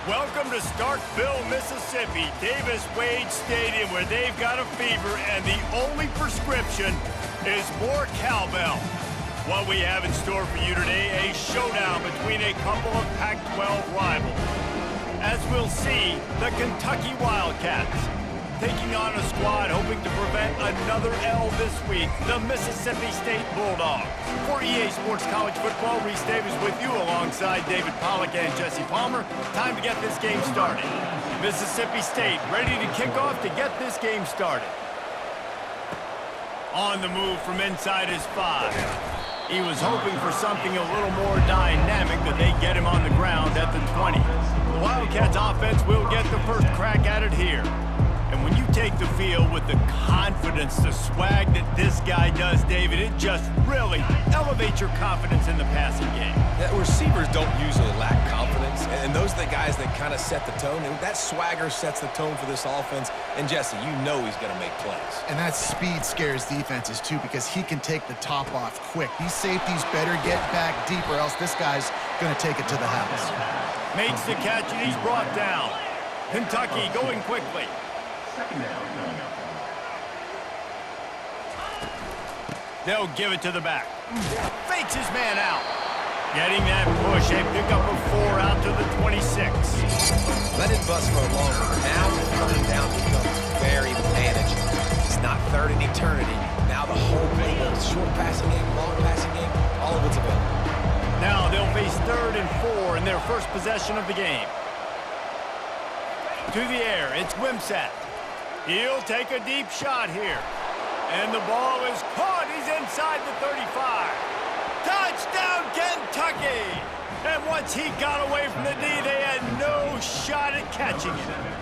Welcome to Starkville, Mississippi, Davis-Wade Stadium, where they've got a fever, and the only prescription is more cowbell. What we have in store for you today, a showdown between a couple of Pac-12 rivals. As we'll see, the Kentucky Wildcats taking on a squad hoping to prevent another L this week, the Mississippi State Bulldogs. For EA Sports College Football, Reese Davis with you alongside David Pollack and Jesse Palmer. Time to get this game started. Mississippi State ready to kick off to get this game started. On the move from inside his 5. He was hoping for something a little more dynamic, but they get him on the ground at the 20. The Wildcats offense will get the first crack at it here. And when you take the field with the confidence, the swag that this guy does, David, it just really elevates your confidence in the passing game. Yeah, receivers don't usually lack confidence, and those are the guys that kind of set the tone. And that swagger sets the tone for this offense. And Jesse, you know he's going to make plays. And that speed scares defenses, too, because he can take the top off quick. These safeties better get back deep, or else this guy's going to take it to the house. Makes the catch, and he's brought down. Kentucky going quickly. They'll give it to the back. Fakes his man out. Getting that push. A pickup of 4 out to the 26. Let it bust for a longer. Now the third down becomes very manageable. It's not third in eternity. Now the whole playbook, short passing game, long passing game, all of it's available. Now they'll face 3rd and 4 in their first possession of the game. To the air, it's Wimsatt. He'll take a deep shot here. And the ball is caught. He's inside the 35. Touchdown, Kentucky! And once he got away from the D, they had no shot at catching him.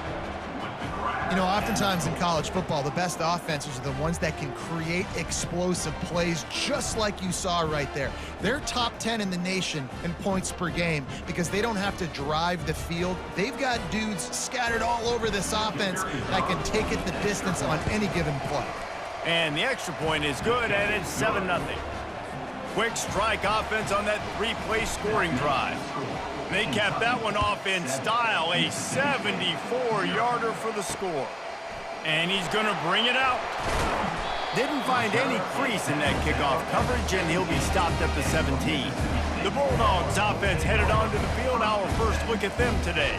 You know, oftentimes in college football, the best offenses are the ones that can create explosive plays, just like you saw right there. They're top 10 in the nation in points per game because they don't have to drive the field. They've got dudes scattered all over this offense that can take it the distance on any given play. And the extra point is good, and it's 7-0. Quick strike offense on that 3-play scoring drive. They capped that one off in style, a 74-yarder for the score. And he's going to bring it out. Didn't find any crease in that kickoff coverage, and he'll be stopped at the 17. The Bulldogs offense headed onto the field. Our first look at them today.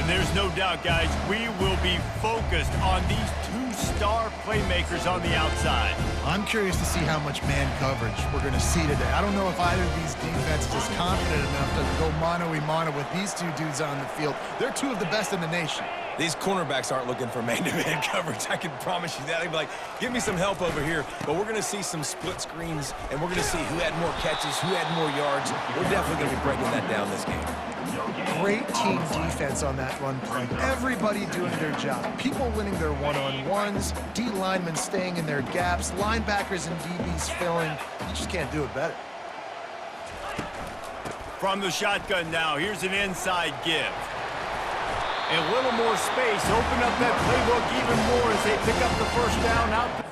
And there's no doubt, guys, we will be focused on these 2-star playmakers on the outside. I'm curious to see how much man coverage we're going to see today. I don't know if either of these defenses is confident enough to go mano-a-mano with these two dudes on the field. They're two of the best in the nation. These cornerbacks aren't looking for man-to-man coverage. I can promise you that. They'd be like, give me some help over here. But we're going to see some split screens, and we're going to see who had more catches, who had more yards. We're definitely going to be breaking that down this game. Great team defense on that run play. Everybody doing their job. People winning their one-on-ones, D linemen staying in their gaps, linebackers and DBs filling. You just can't do it better. From the shotgun now, here's an inside give. A little more space, open up that playbook even more as they pick up the first down out.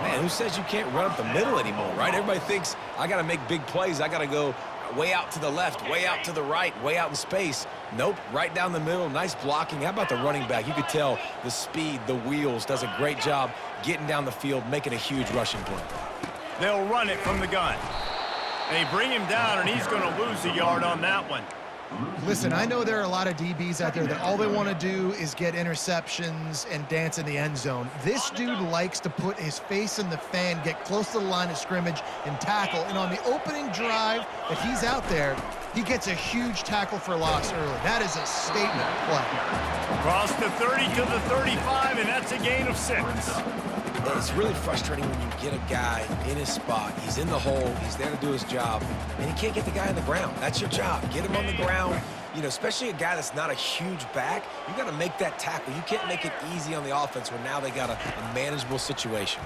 Man, who says you can't run up the middle anymore, right? Everybody thinks, I got to make big plays. I got to go way out to the left, way out to the right, way out in space. Nope, right down the middle, nice blocking. How about the running back? You could tell the speed, the wheels, does a great job getting down the field, making a huge rushing play. They'll run it from the gun. They bring him down, and he's going to lose a yard on that one. Listen, I know there are a lot of DBs out there that all they want to do is get interceptions and dance in the end zone. This dude likes to put his face in the fan, get close to the line of scrimmage, and tackle. And on the opening drive that he's out there, he gets a huge tackle for loss early. That is a statement play. Across the 30 to the 35, and that's a gain of 6. it's really frustrating when you get a guy in his spot. He's in the hole. He's there to do his job, and you can't get the guy on the ground. That's your job. Get him on the ground. You know, especially a guy that's not a huge back, you got to make that tackle. You can't make it easy on the offense when now they got a manageable situation.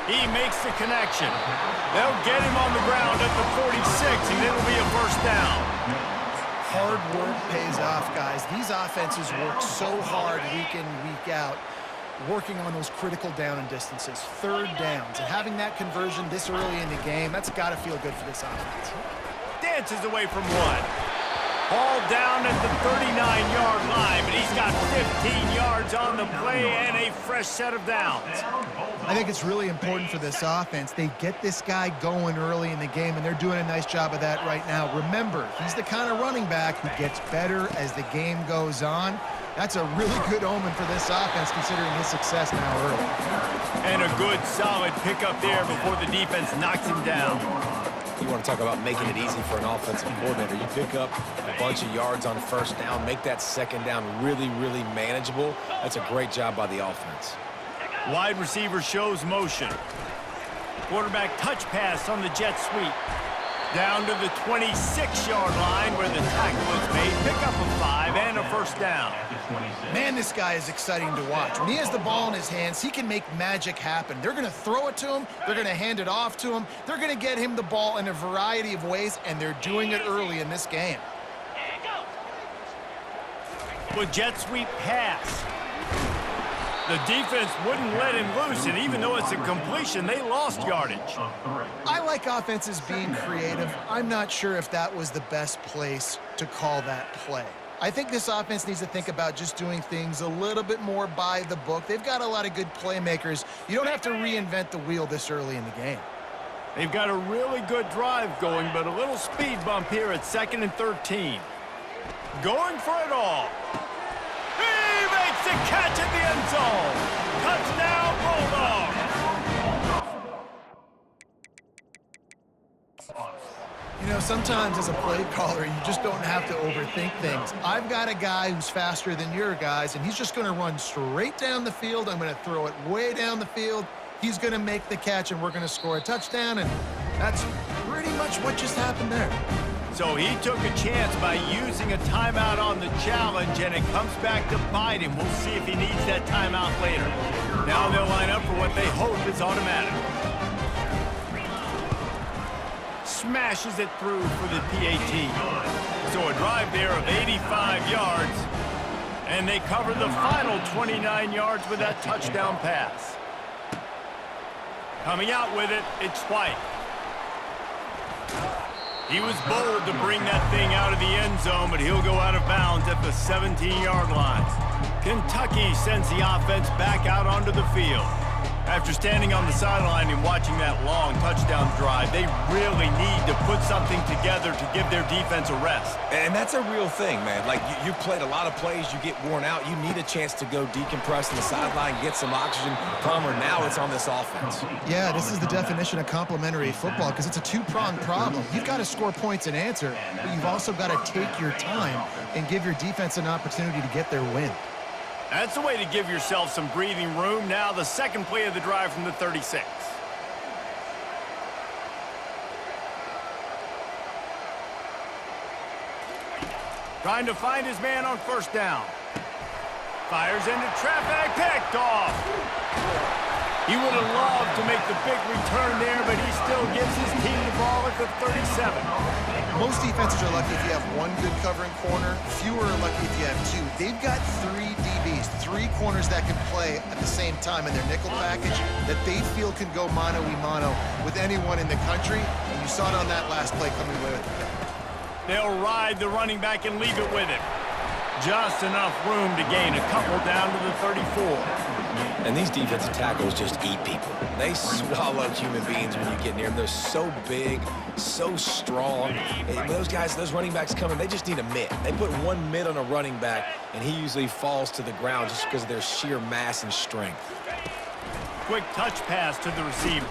He makes the connection. They'll get him on the ground at the 46, and it'll be a first down. Hard work pays off, guys. These offenses work so hard week in, week out, working on those critical down and distances, third downs, and having that conversion this early in the game, that's got to feel good for this offense. Dances away from one. Ball down at the 39-yard line, but he's got 15 yards on the play and a fresh set of downs. I think it's really important for this offense. They get this guy going early in the game, and they're doing a nice job of that right now. Remember, he's the kind of running back who gets better as the game goes on. That's a really good omen for this offense, considering his success now early. And a good, solid pickup there before the defense knocks him down. You want to talk about making it easy for an offensive coordinator. You pick up a bunch of yards on first down, make that second down really, really manageable. That's a great job by the offense. Wide receiver shows motion. Quarterback touch pass on the jet sweep. Down to the 26-yard line where the tackle is made. Pick up a 5 and a first down. Man, this guy is exciting to watch. When he has the ball in his hands, he can make magic happen. They're going to throw it to him. They're going to hand it off to him. They're going to get him the ball in a variety of ways, and they're doing it early in this game. With jet sweep pass. The defense wouldn't let him loose, and even though it's a completion, they lost yardage. I like offenses being creative. I'm not sure if that was the best place to call that play. I think this offense needs to think about just doing things a little bit more by the book. They've got a lot of good playmakers. You don't have to reinvent the wheel this early in the game. They've got a really good drive going, but a little speed bump here at 2nd and 13. Going for it all. He makes the catch at the end zone. Touchdown, Bulldogs. You know, sometimes as a play caller, you just don't have to overthink things. I've got a guy who's faster than your guys, and he's just going to run straight down the field. I'm going to throw it way down the field. He's going to make the catch, and we're going to score a touchdown, and that's pretty much what just happened there. So he took a chance by using a timeout on the challenge, and it comes back to bite him. We'll see if he needs that timeout later. Now they'll line up for what they hope is automatic. Smashes it through for the PAT. So a drive there of 85 yards, and they cover the final 29 yards with that touchdown pass. Coming out with it, it's White. He was bold to bring that thing out of the end zone, but he'll go out of bounds at the 17-yard line. Kentucky sends the offense back out onto the field. After standing on the sideline and watching that long touchdown drive, they really need to put something together to give their defense a rest. And that's a real thing, man. Like, you played a lot of plays, you get worn out, you need a chance to go decompress on the sideline, get some oxygen. Palmer, now it's on this offense. Yeah, this is the definition of complementary football because it's a two-pronged problem. You've got to score points and answer, but you've also got to take your time and give your defense an opportunity to get their win. That's the way to give yourself some breathing room. Now the second play of the drive from the 36. Trying to find his man on first down. Fires into traffic, picked off. He would have loved to make the big return there, but he still gives his team the ball at the 37. Most defenses are lucky if you have one good covering corner. Fewer are lucky if you have two. They've got three DBs, three corners that can play at the same time in their nickel package that they feel can go mano-a-mano with anyone in the country. And you saw it on that last play coming away with it. They'll ride the running back and leave it with him. Just enough room to gain a couple down to the 34. And these defensive tackles just eat people. They swallow human beings when you get near them. They're so big, so strong. And those guys, those running backs coming, they just need a mitt. They put one mitt on a running back, and he usually falls to the ground just because of their sheer mass and strength. Quick touch pass to the receiver.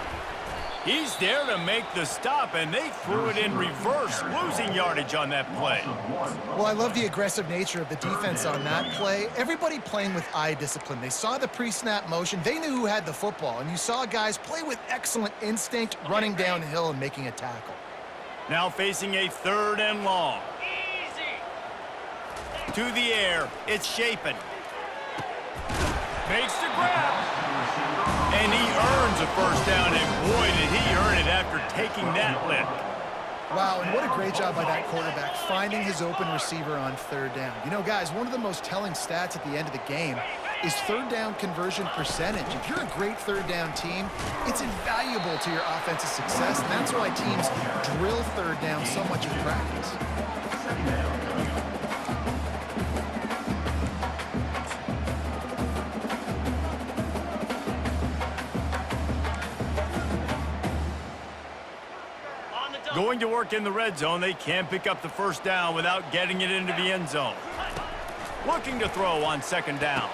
He's there to make the stop, and they threw it in reverse, losing yardage on that play. Well, I love the aggressive nature of the defense on that play. Everybody playing with eye discipline. They saw the pre-snap motion. They knew who had the football, and you saw guys play with excellent instinct, running downhill and making a tackle. Now facing a 3rd and long. To the air, it's Shapen. Makes the grab. And he earns a 1st down, and boy, did he earn it after taking that lift. Wow, and what a great job by that quarterback, finding his open receiver on 3rd down. You know, guys, one of the most telling stats at the end of the game is 3rd down conversion percentage. If you're a great 3rd down team, it's invaluable to your offensive success, and that's why teams drill 3rd down so much in practice. Going to work in the red zone, they can't pick up the 1st down without getting it into the end zone. Looking to throw on 2nd down.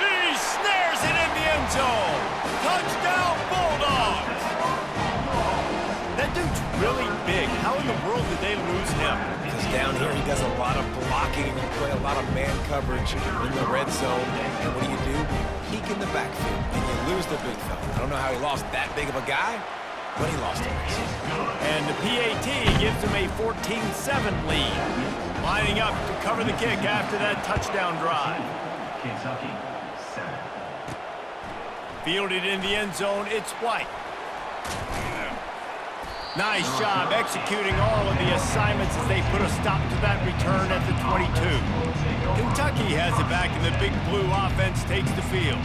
He snares it in the end zone. Touchdown, Bulldogs! That dude's really big. How in the world did they lose him? Because down here he does a lot of blocking and you play a lot of man coverage in the red zone. And what do? Peek in the backfield and you lose the big fella. I don't know how he lost that big of a guy, but he lost it. And the PAT gives him a 14-7 lead. Lining up to cover the kick after that touchdown drive. Kentucky, 7. Fielded in the end zone, it's White. Nice job executing all of the assignments as they put a stop to that return at the 22. Kentucky has it back, and the Big Blue offense takes the field.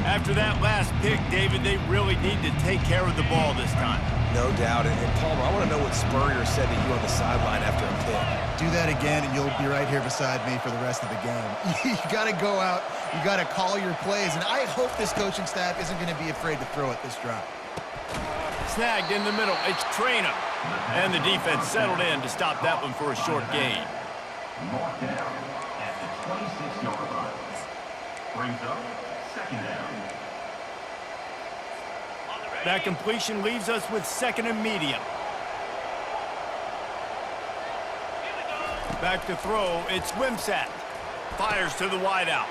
After that last pick, David, they really need to take care of the ball this time. No doubt. And Palmer, I want to know what Spurrier said to you on the sideline after a pick. Do that again, and you'll be right here beside me for the rest of the game. You got to go out. You got to call your plays, and I hope this coaching staff isn't going to be afraid to throw it this drive. Snagged in the middle. It's Traynor. And the defense settled in to stop that one for a short gain. Marked down at the 26-yard line. Brings up 2nd down. That completion leaves us with 2nd and medium. Back to throw, it's Wimsatt. Fires to the wideout.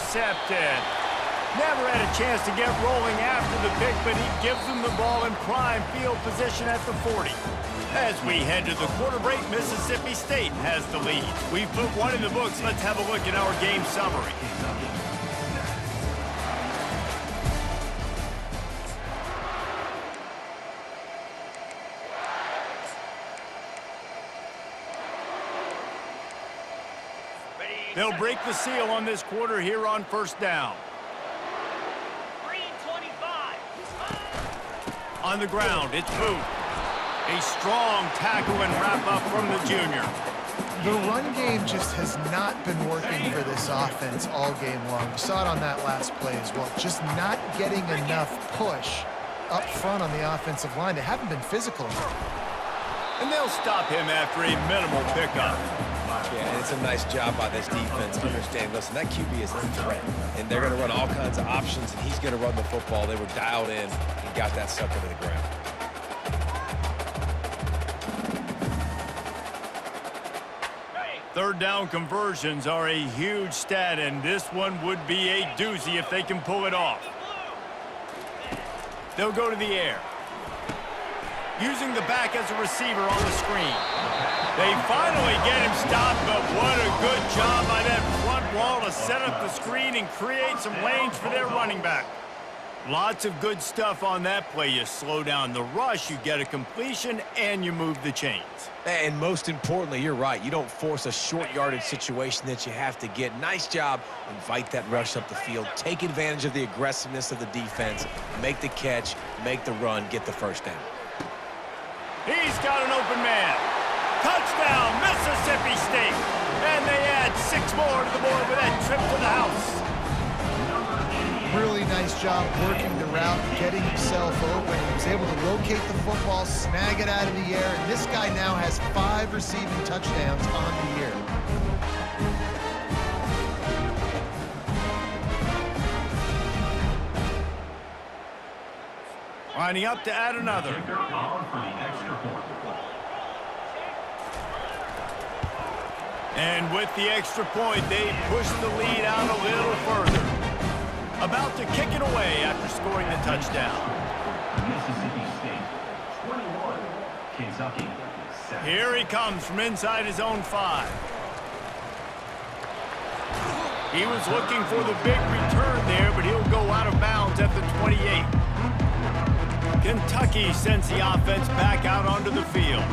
Intercepted. Never had a chance to get rolling after the pick, but he gives them the ball in prime field position at the 40. As we head to the quarter break, Mississippi State has the lead. We've put one in the books. Let's have a look at our game summary. They'll break the seal on this quarter here on 1st down. On the ground, it's Booth. A strong tackle and wrap-up from the junior. The run game just has not been working for this offense all game long. We saw it on that last play as well. Just not getting enough push up front on the offensive line. They haven't been physical enough. And they'll stop him after a minimal pickup. Yeah, and it's a nice job by this defense understanding, listen, that QB is a threat, and they're going to run all kinds of options, and he's going to run the football. They were dialed in and got that sucker to the ground. Third down conversions are a huge stat, and this one would be a doozy if they can pull it off. They'll go to the air. Using the back as a receiver on the screen. They finally get him stopped, but what a good job by that front wall to set up the screen and create some lanes for their running back. Lots of good stuff on that play. You slow down the rush, you get a completion, and you move the chains. And most importantly, you're right. You don't force a short yardage situation that you have to get. Nice job. Invite that rush up the field. Take advantage of the aggressiveness of the defense. Make the catch, make the run, get the first down. He's got an open man. Touchdown, Mississippi State. And they add 6 more to the board with that trip to the house. Really nice job working the route, getting himself open. He was able to locate the football, snag it out of the air, and this guy now has 5 receiving touchdowns on the year. Lining up to add another. And with the extra point, they push the lead out a little further. About to kick it away after scoring the touchdown. Mississippi State, 21. Kentucky, 7. Here he comes from inside his own 5. He was looking for the big return there, but he'll go out of bounds at the 28. Kentucky sends the offense back out onto the field.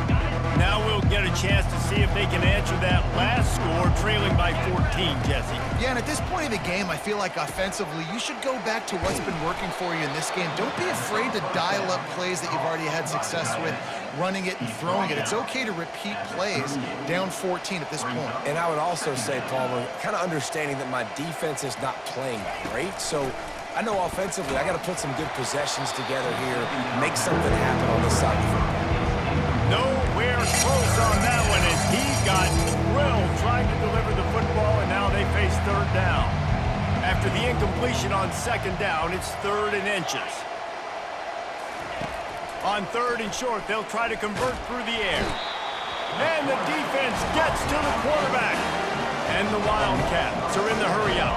Now we'll get a chance to see if they can answer that last score, trailing by 14, Jesse. Yeah, and at this point of the game, I feel like offensively, you should go back to what's been working for you in this game. Don't be afraid to dial up plays that you've already had success with, running it and throwing it. It's okay to repeat plays down 14 at this point. And I would also say, Palmer, kind of understanding that my defense is not playing great, so I know offensively I got to put some good possessions together here, make something happen on this side of the football. Nowhere close on that one as he got drilled trying to deliver the football, and now they face 3rd down. After the incompletion on 2nd down, it's 3rd and inches. On 3rd and short, they'll try to convert through the air. And the defense gets to the quarterback. And the Wildcats are in the hurry-up.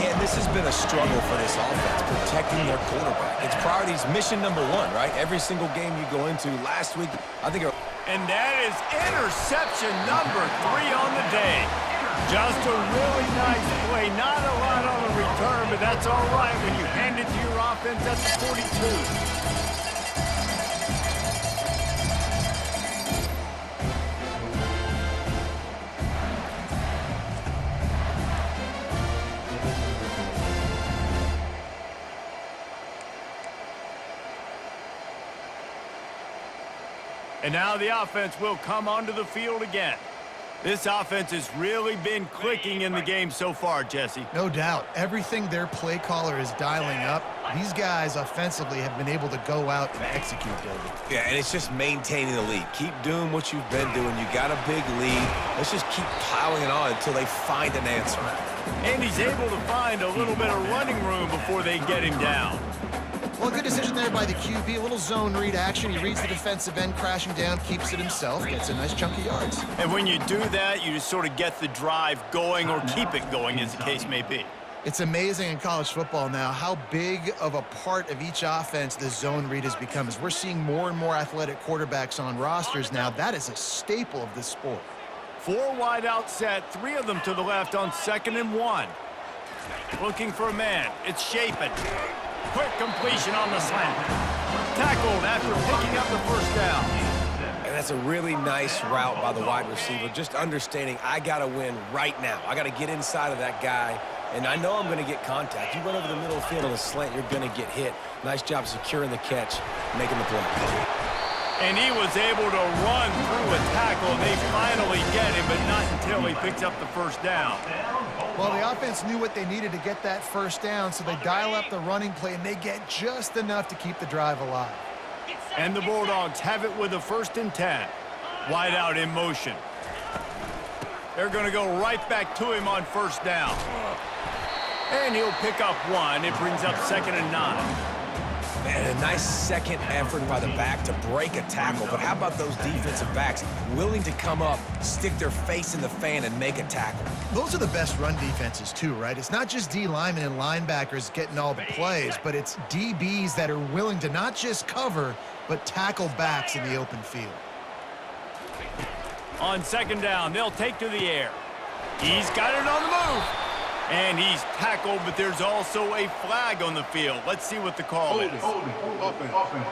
And this has been a struggle for this offense, protecting their quarterback. It's priorities, mission number 1, right? Every single game you go into. Last week, I think... And that is interception number 3 on the day. Just a really nice play. Not a lot on the return, but that's all right when you hand it to your offense at the 42. And now the offense will come onto the field again. This offense has really been clicking in the game so far, Jesse. No doubt. Everything their play caller is dialing up, these guys offensively have been able to go out and execute, David. Yeah, and it's just maintaining the lead. Keep doing what you've been doing. You got a big lead. Let's just keep piling it on until they find an answer. And he's able to find a little bit of running room before they get him down. Well, good decision there by the QB. A little zone read action. He reads the defensive end crashing down, keeps it himself, gets a nice chunk of yards. And when you do that, you just sort of get the drive going or keep it going, as the case may be. It's amazing in college football now how big of a part of each offense the zone read has become. As we're seeing more and more athletic quarterbacks on rosters now, that is a staple of this sport. 4 wide out set, 3 of them to the left on 2nd and 1. Looking for a man. It's Shapen. Quick completion on the slant. Tackled after picking up the 1st down. And that's a really nice route by the wide receiver. Just understanding I got to win right now. I got to get inside of that guy. And I know I'm going to get contact. You run over the middle of the field on a slant, you're going to get hit. Nice job securing the catch, making the play. And he was able to run through a tackle. They finally get him, but not until he picks up the 1st down. Well, the offense knew what they needed to get that 1st down, so they dial up the running play, and they get just enough to keep the drive alive. And the Bulldogs have it with a 1st and 10. Wide out in motion. They're going to go right back to him on 1st down. And he'll pick up 1. It brings up 2nd and 9. Man, a nice second effort by the back to break a tackle. But how about those defensive backs willing to come up, stick their face in the fan, and make a tackle? Those are the best run defenses too, right? It's not just D linemen and linebackers getting all the plays, but it's DBs that are willing to not just cover, but tackle backs in the open field. On second down, they'll take to the air. He's got it on the move. And he's tackled, but there's also a flag on the field. Let's see what the call is. Offense.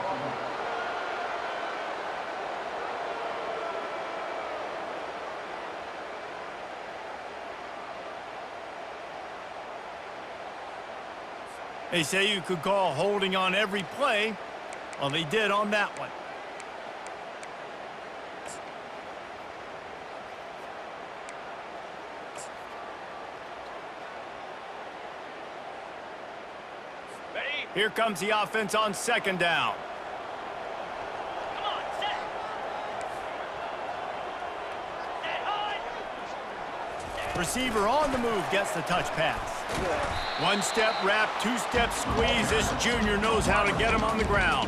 They say you could call holding on every play. Well, they did on that one. Here comes the offense on second down. Come on, set. Receiver on the move gets the touch pass. One-step wrap, two-step squeeze. This junior knows how to get him on the ground.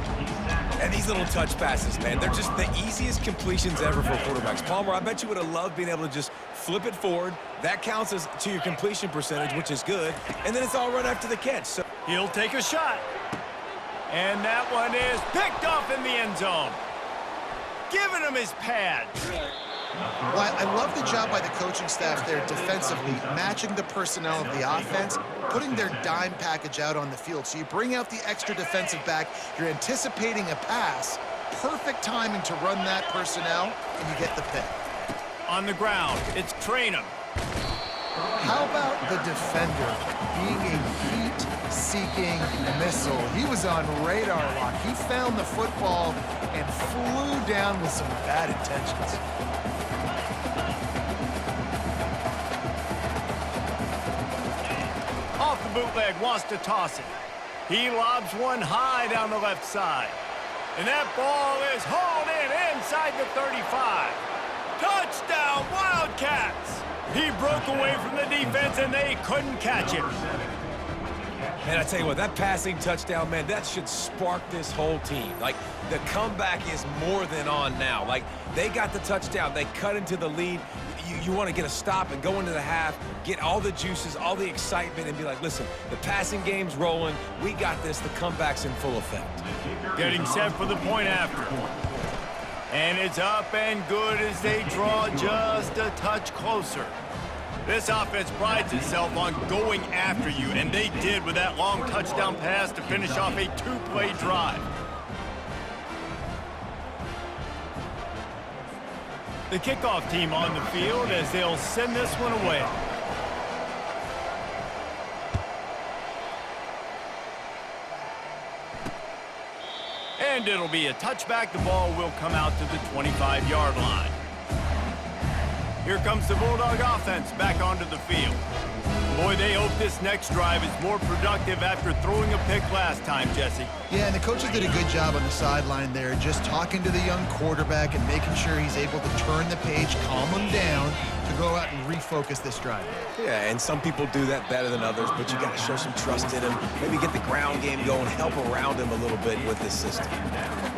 And these little touch passes, man, they're just the easiest completions ever for quarterbacks. Palmer, I bet you would have loved being able to just flip it forward. That counts as to your completion percentage, which is good. And then it's all right after the catch. So He'll take a shot. And that one is picked off in the end zone. Giving him his pad. Well, I love the job by the coaching staff there defensively, matching the personnel of the offense, putting their dime package out on the field. So you bring out the extra defensive back, you're anticipating a pass, perfect timing to run that personnel, and you get the pick. On the ground, it's Traynham. How about the defender being a heat-seeking missile? He was on radar lock. He found the football and flew down with some bad intentions. Off the bootleg, wants to toss it. He lobs one high down the left side. And that ball is hauled in inside the 35. Touchdown, Wildcats! He broke away from the defense, and they couldn't catch him. man, I tell you what, that passing touchdown, man, that should spark this whole team. Like, the comeback is more than on now. Like, they got the touchdown. They cut into the lead. You want to get a stop and go into the half, get all the juices, all the excitement, and be like, listen, the passing game's rolling. We got this. The comeback's in full effect. Getting set for the point after. And it's up and good as they draw just a touch closer. This offense prides itself on going after you, and they did with that long touchdown pass to finish off a two-play drive. The kickoff team on the field as they'll send this one away. And it'll be a touchback. The ball will come out to the 25-yard line. Here comes the Bulldog offense back onto the field. Boy, they hope this next drive is more productive after throwing a pick last time, Jesse. Yeah, and the coaches did a good job on the sideline there, just talking to the young quarterback and making sure he's able to turn the page, calm him down, to go out and refocus this drive. Yeah, and some people do that better than others, but you got to show some trust in him. Maybe get the ground game going, help around him a little bit with this system.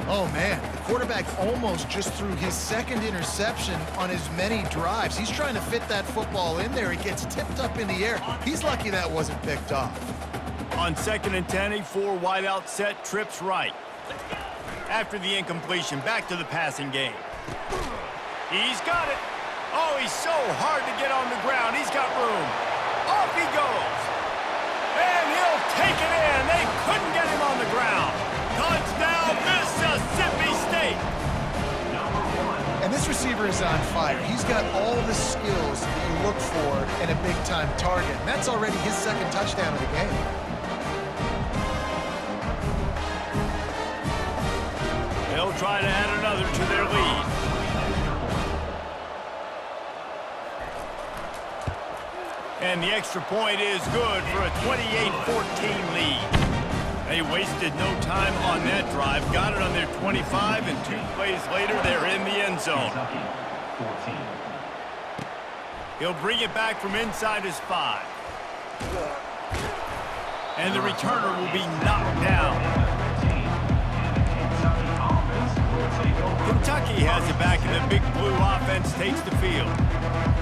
Oh, man, the quarterback almost just threw his second interception on as many drives. He's trying to fit that football in there. It gets tipped up in the air. He's lucky that wasn't picked off. On 2nd and 10, a four-wide-out set, trips right. After the incompletion, back to the passing game. He's got it. Oh, he's so hard to get on the ground. He's got room. Off he goes. And he'll take it in. They couldn't get him on the ground. Touchdown, Mississippi State. And this receiver is on fire. He's got all the skills that you look for in a big-time target. And that's already his second touchdown of the game. They'll try to add another to their lead. And the extra point is good for a 28-14 lead. They wasted no time on that drive. Got it on their 25, and 2 plays later, they're in the end zone. He'll bring it back from inside his 5. And the returner will be knocked down. Kentucky has it back, and the Big Blue offense takes the field.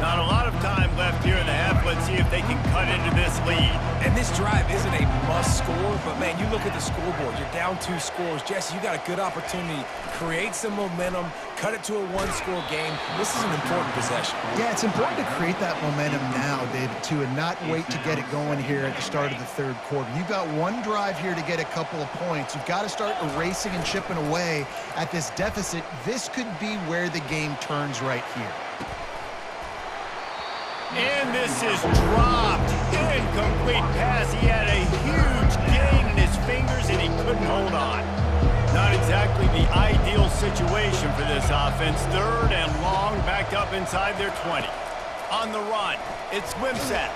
Not a lot of time left here in the half. Let's see if they can cut into this lead. And this drive isn't a must score, but man, you look at the scoreboard. You're down 2 scores. Jesse, you got a good opportunity. Create some momentum. Cut it to a 1-score game. This is an important possession. Yeah, it's important to create that momentum now, David, too, and not wait to get it going here at the start of the third quarter. You've got one drive here to get a couple of points. You've got to start erasing and chipping away at this deficit. This could be where the game turns right here. And this is dropped. Incomplete pass. He had a huge gain in his fingers, and he couldn't hold on. Not exactly the ideal situation for this offense. 3rd and long, backed up inside their 20. On the run, it's Wimsatt.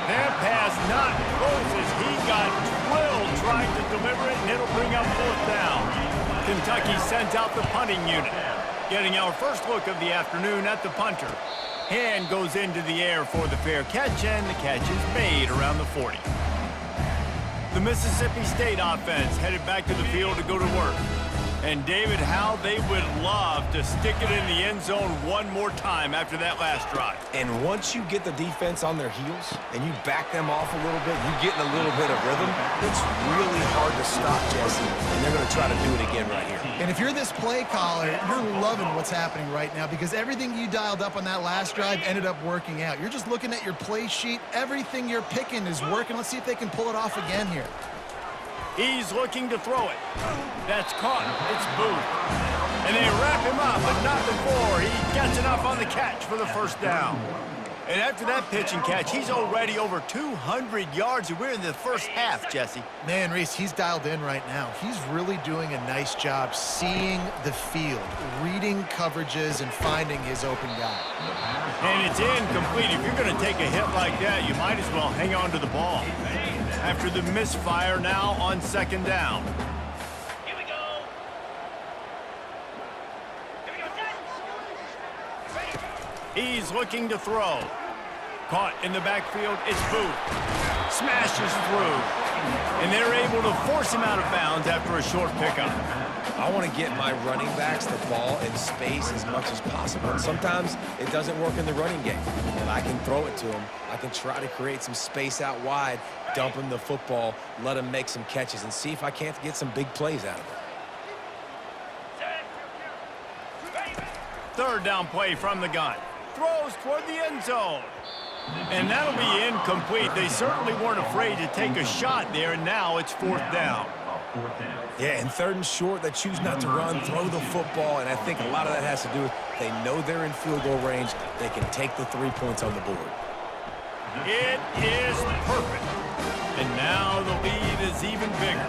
That pass not close as he got drilled trying to deliver it, and it'll bring up 4th down. Kentucky sends out the punting unit. Getting our first look of the afternoon at the punter. Hand goes into the air for the fair catch, and the catch is made around the 40. The Mississippi State offense headed back to the field to go to work. And David, how they would love to stick it in the end zone one more time after that last drive. And once you get the defense on their heels and you back them off a little bit, you get in a little bit of rhythm, it's really hard to stop, Jesse, and they're going to try to do it again right here. And if you're this play caller, you're loving what's happening right now because everything you dialed up on that last drive ended up working out. You're just looking at your play sheet. Everything you're picking is working. Let's see if they can pull it off again here. He's looking to throw it. That's caught. It's Booth. And they wrap him up, but not before he gets enough on the catch for the 1st down. And after that pitch and catch, he's already over 200 yards, and we're in the first half, Jesse. Man, Reese, he's dialed in right now. He's really doing a nice job seeing the field, reading coverages, and finding his open guy. And it's incomplete. If you're going to take a hit like that, you might as well hang on to the ball. After the misfire, now on 2nd down. Here we go. He's looking to throw. Caught in the backfield, it's Booth. Smashes through. And they're able to force him out of bounds after a short pickup. I want to get my running backs the ball in space as much as possible. And sometimes it doesn't work in the running game. And I can throw it to them. I can try to create some space out wide, dump him the football, let him make some catches, and see if I can't get some big plays out of it. 3rd down play from the gun. Throws toward the end zone. And that'll be incomplete. They certainly weren't afraid to take a shot there, and now it's 4th down. Yeah, and 3rd and short, they choose not to run, throw the football, and I think a lot of that has to do with they know they're in field goal range. They can take the 3 points on the board. It is perfect. And now the lead is even bigger.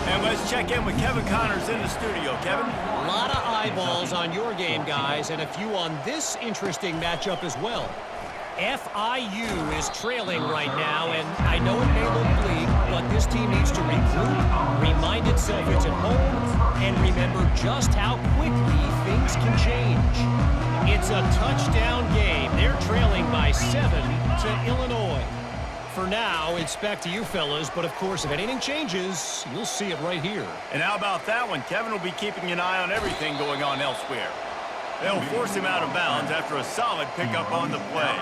And let's check in with Kevin Connors in the studio. Kevin? A lot of eyeballs on your game, guys, and a few on this interesting matchup as well. FIU is trailing right now, and I know it may look bleak, but this team needs to regroup, remind itself it's at home, and remember just how quickly things can change. It's a touchdown game. They're trailing by 7 to Illinois. For now, it's back to you fellas, but of course, if anything changes, you'll see it right here. And how about that one? Kevin will be keeping an eye on everything going on elsewhere. They'll force him out of bounds after a solid pickup on the play.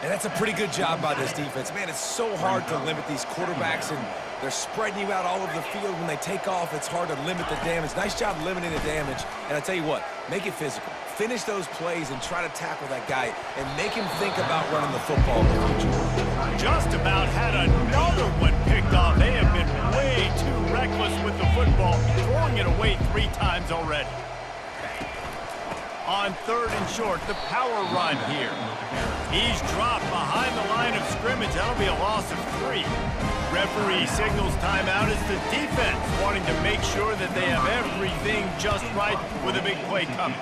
And that's a pretty good job by this defense. Man, it's so hard to limit these quarterbacks, and they're spreading you out all over the field. When they take off, it's hard to limit the damage. Nice job limiting the damage. And I tell you what, make it physical. Finish those plays and try to tackle that guy and make him think about running the football in the future. Just about had another one picked off. They have been way too reckless with the football, throwing it away 3 times already. On 3rd and short, the power run here. He's dropped behind the line of scrimmage. That'll be a loss of 3. Referee signals timeout as the defense wanting to make sure that they have everything just right with a big play coming.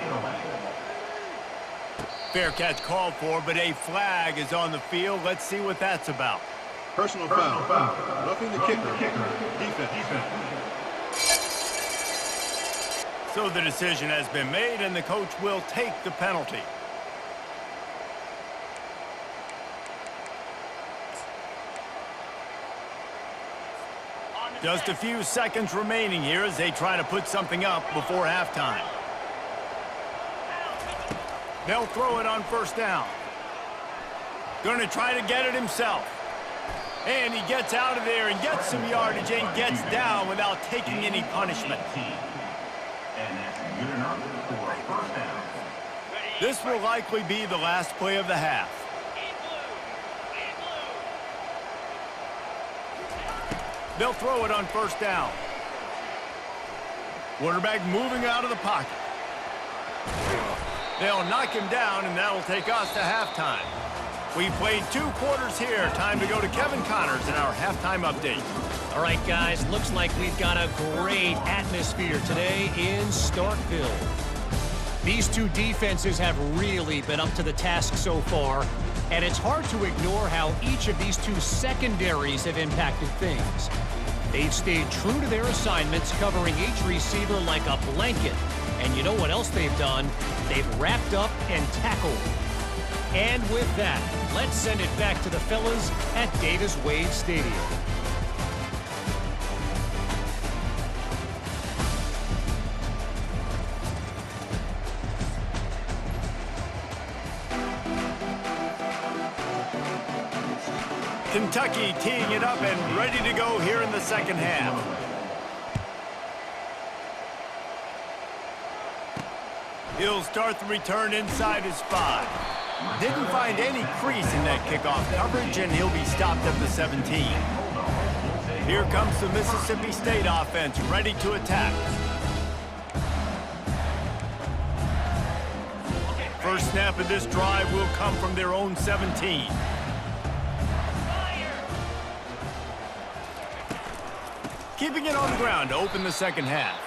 Fair catch called for, but a flag is on the field. Let's see what that's about. Personal foul. Roughing the kicker. Defense. So the decision has been made, and the coach will take the penalty. Just a few seconds remaining here as they try to put something up before halftime. They'll throw it on first down. Going to try to get it himself. And he gets out of there and gets some yardage and gets down without taking any punishment. And that's good enough for a first down. This will likely be the last play of the half. They'll throw it on first down. Quarterback moving out of the pocket. They'll knock him down, and that'll take us to halftime. We've played 2 quarters here. Time to go to Kevin Connors in our halftime update. All right, guys, looks like we've got a great atmosphere today in Starkville. These 2 defenses have really been up to the task so far, and it's hard to ignore how each of these 2 secondaries have impacted things. They've stayed true to their assignments, covering each receiver like a blanket. And you know what else they've done? They've wrapped up and tackled. And with that, let's send it back to the fellas at Davis-Wade Stadium. Kentucky teeing it up and ready to go here in the second half. He'll start the return inside his 5. Didn't find any crease in that kickoff coverage, and he'll be stopped at the 17. Here comes the Mississippi State offense, ready to attack. First snap of this drive will come from their own 17. Keeping it on the ground to open the second half.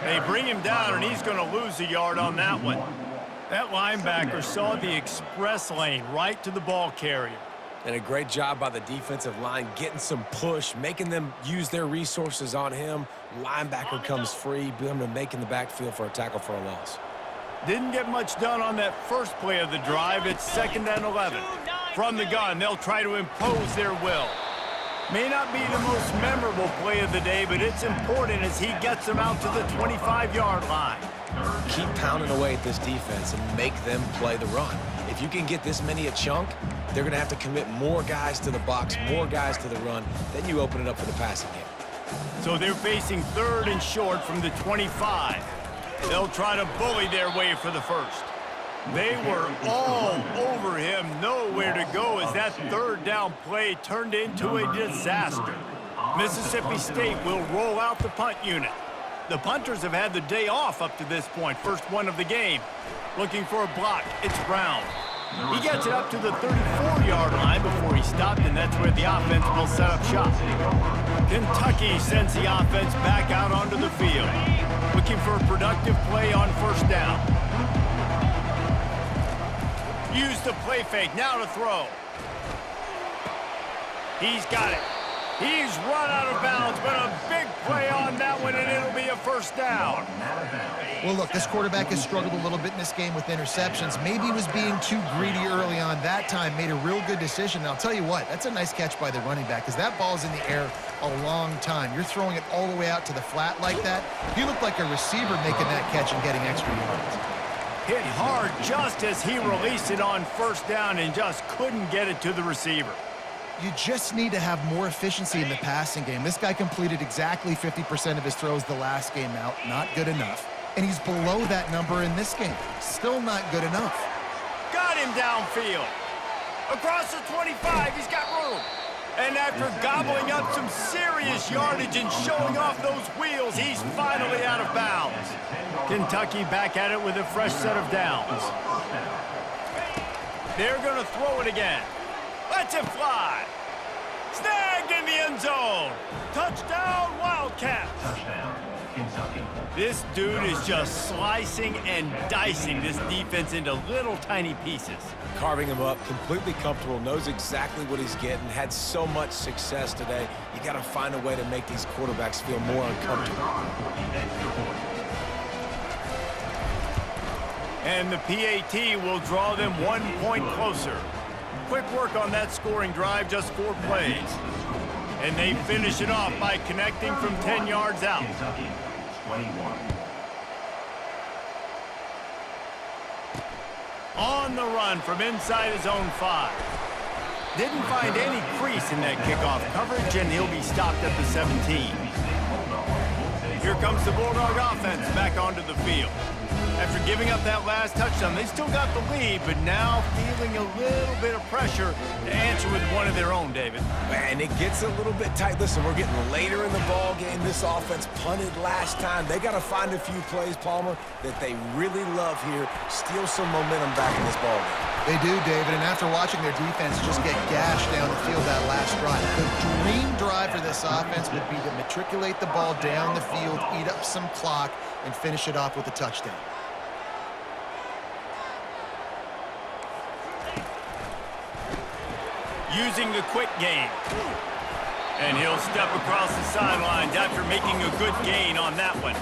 They bring him down, and he's going to lose a yard on that one. That linebacker saw the express lane right to the ball carrier. And a great job by the defensive line, getting some push, making them use their resources on him. Linebacker comes free, making the backfield for a tackle for a loss. Didn't get much done on that first play of the drive. It's 2nd and 11. From the gun, they'll try to impose their will. May not be the most memorable play of the day, but it's important as he gets them out to the 25-yard line. Keep pounding away at this defense and make them play the run. If you can get this many a chunk, they're going to have to commit more guys to the box, more guys to the run. Then you open it up for the passing game. So they're facing 3rd and short from the 25. They'll try to bully their way for the first. They were all over him, nowhere to go as that 3rd down play turned into a disaster. Mississippi State will roll out the punt unit. The punters have had the day off up to this point, first one of the game. Looking for a block, it's Brown. He gets it up to the 34-yard line before he stopped, and that's where the offense will set up shop. Kentucky sends the offense back out onto the field. Looking for a productive play on first down. Use the play fake, now to throw. He's got it. He's run out of bounds, but a big play on that one, and it'll be a first down. Well, look, this quarterback has struggled a little bit in this game with interceptions. Maybe he was being too greedy early on. That time made a real good decision. And I'll tell you what, that's a nice catch by the running back because that ball's in the air a long time. You're throwing it all the way out to the flat like that. He looked like a receiver making that catch and getting extra yards. Hit hard just as he released it on first down and just couldn't get it to the receiver. You just need to have more efficiency in the passing game. This guy completed exactly 50% of his throws the last game out. Not good enough. And he's below that number in this game. Still not good enough. Got him downfield. Across the 25, he's got room. And after gobbling up some serious yardage and showing off those wheels, he's finally out of bounds. Kentucky back at it with a fresh set of downs. They're going to throw it again. Lets it fly. Snagged in the end zone. Touchdown, Wildcats. Touchdown, Kentucky. This dude is just slicing and dicing this defense into little tiny pieces. Carving him up, completely comfortable, knows exactly what he's getting, had so much success today. You got to find a way to make these quarterbacks feel more uncomfortable. And the PAT will draw them 1 point closer. Quick work on that scoring drive, just 4 plays. And they finish it off by connecting from 10 yards out. Kentucky, 21. On the run from inside his own 5. Didn't find any crease in that kickoff coverage, and he'll be stopped at the 17. Here comes the Bulldog offense back onto the field. After giving up that last touchdown, they still got the lead, but now feeling a little bit of pressure to answer with one of their own, David. Man, it gets a little bit tight. Listen, we're getting later in the ball game. This offense punted last time. They got to find a few plays, Palmer, that they really love here. Steal some momentum back in this ball game. They do, David, and after watching their defense just get gashed down the field that last drive, the dream drive for this offense would be to matriculate the ball down the field, eat up some clock, and finish it off with a touchdown. Using the quick game. And he'll step across the sidelines after making a good gain on that one.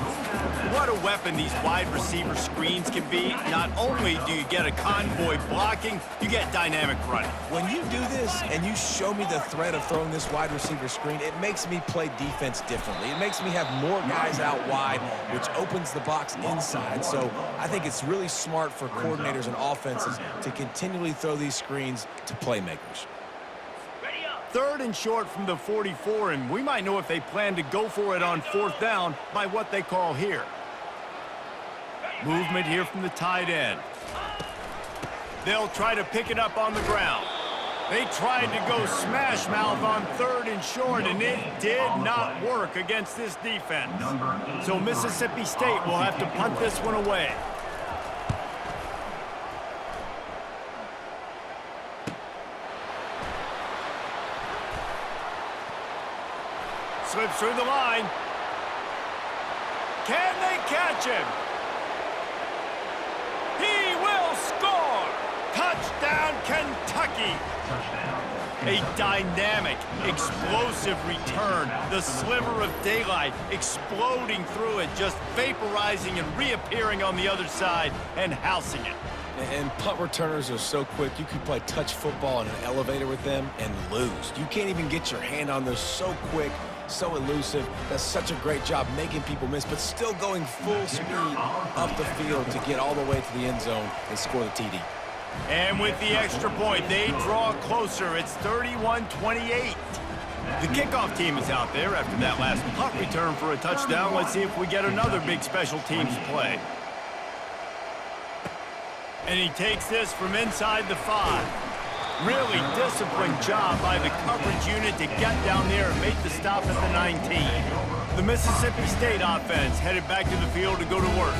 What a weapon these wide receiver screens can be. Not only do you get a convoy blocking, you get dynamic running. When you do this and you show me the threat of throwing this wide receiver screen, it makes me play defense differently. It makes me have more guys out wide, which opens the box inside. So I think it's really smart for coordinators and offenses to continually throw these screens to playmakers. 3rd and short from the 44, and we might know if they plan to go for it on 4th down by what they call here. Movement here from the tight end. They'll try to pick it up on the ground. They tried to go smash mouth on 3rd and short, and it did not work against this defense. So Mississippi State will have to punt this one away. Slips through the line. Can they catch him? He will score! Touchdown, Kentucky! A dynamic, explosive return. The sliver of daylight exploding through it, just vaporizing and reappearing on the other side and housing it. And punt returners are so quick, you can play touch football in an elevator with them and lose. You can't even get your hand on them. So quick, so elusive. Does such a great job making people miss, but still going full speed up the field to get all the way to the end zone and score the TD. And with the extra point, they draw closer. It's 31-28. The kickoff team is out there after that last punt return for a touchdown. Let's see if we get another big special teams play. And he takes this from inside the 5. Really disciplined job by the coverage unit to get down there and make the stop at the 19. The Mississippi State offense headed back to the field to go to work.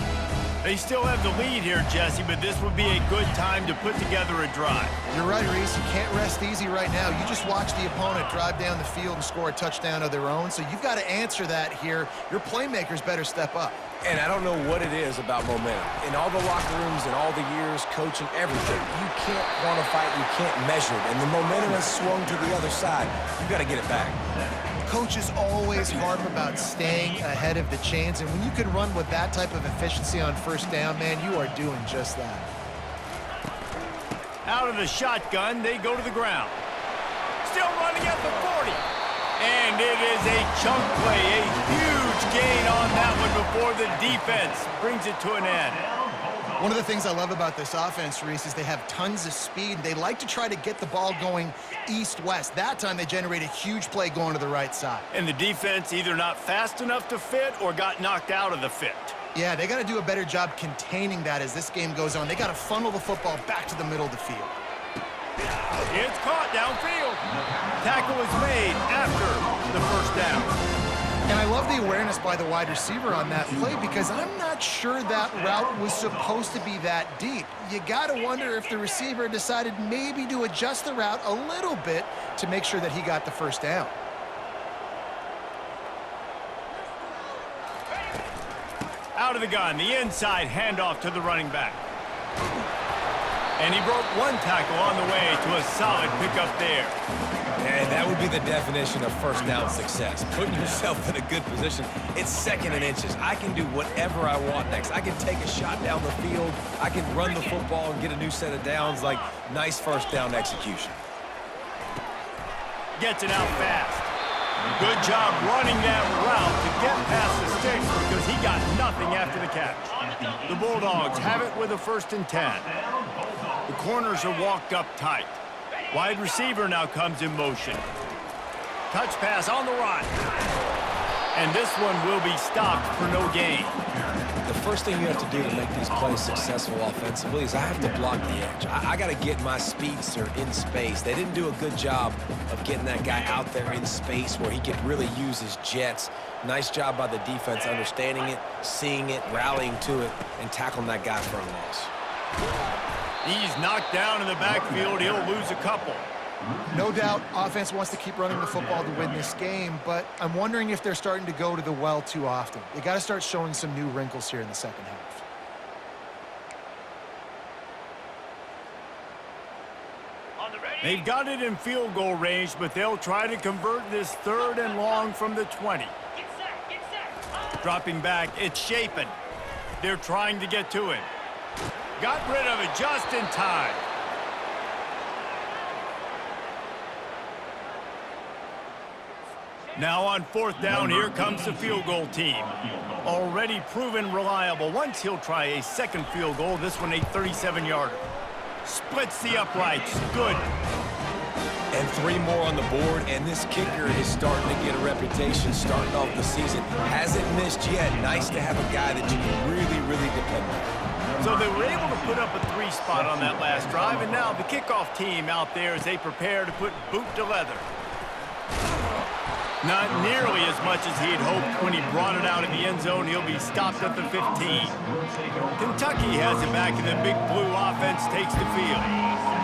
They still have the lead here, Jesse, but this would be a good time to put together a drive. You're right, Reese. You can't rest easy right now. You just watch the opponent drive down the field and score a touchdown of their own, so you've got to answer that here. Your playmakers better step up. And I don't know what it is about momentum. In all the locker rooms and all the years, coaching, everything, you can't quantify it, you can't measure it. And the momentum has swung to the other side. You've got to get it back. Coaches always harp about staying ahead of the chains, and when you can run with that type of efficiency on 1st down, man, you are doing just that. Out of the shotgun, they go to the ground. Still running at the 40. And it is a chunk play, a huge gain on that one before the defense brings it to an end. One of the things I love about this offense, Reese, is they have tons of speed. They like to try to get the ball going east-west. That time they generate a huge play going to the right side. And the defense either not fast enough to fit or got knocked out of the fit. Yeah, they got to do a better job containing that as this game goes on. They got to funnel the football back to the middle of the field. It's caught downfield. Tackle is made after the 1st down. And I love the awareness by the wide receiver on that play because I'm not sure that route was supposed to be that deep. You got to wonder if the receiver decided maybe to adjust the route a little bit to make sure that he got the 1st down. Out of the gun, the inside handoff to the running back. And he broke one tackle on the way to a solid pickup there. And that would be the definition of 1st down success. Putting yourself in a good position. It's 2nd and inches. I can do whatever I want next. I can take a shot down the field. I can run the football and get a new set of downs. Like, nice 1st down execution. Gets it out fast. Good job running that route to get past the sticks because he got nothing after the catch. The Bulldogs have it with a 1st and 10. The corners are walked up tight. Wide receiver now comes in motion. Touch pass on the run. And this one will be stopped for no gain. The first thing you have to do to make these plays successful offensively is I have to block the edge. I got to get my speedster in space. They didn't do a good job of getting that guy out there in space where he could really use his jets. Nice job by the defense understanding it, seeing it, rallying to it, and tackling that guy for a loss. He's knocked down in the backfield. He'll lose a couple. No doubt, offense wants to keep running the football to win this game, but I'm wondering if they're starting to go to the well too often. They got to start showing some new wrinkles here in the second half. They've got it in field goal range, but they'll try to convert this 3rd and long from the 20. Dropping back, it's Shapen. They're trying to get to him. Got rid of it just in time. Now on 4th down, here comes the field goal team. Already proven reliable. Once he'll try a 2nd field goal, this one a 37-yarder. Splits the uprights. Good. And 3 more on the board, and this kicker is starting to get a reputation starting off the season. Hasn't missed yet. Nice to have a guy that you can really, really depend on. So they were able to put up a 3 spot on that last drive, and now the kickoff team out there as they prepare to put boot to leather. Not nearly as much as he had hoped when he brought it out of the end zone. He'll be stopped at the 15. Kentucky has it back, and the big blue offense takes the field.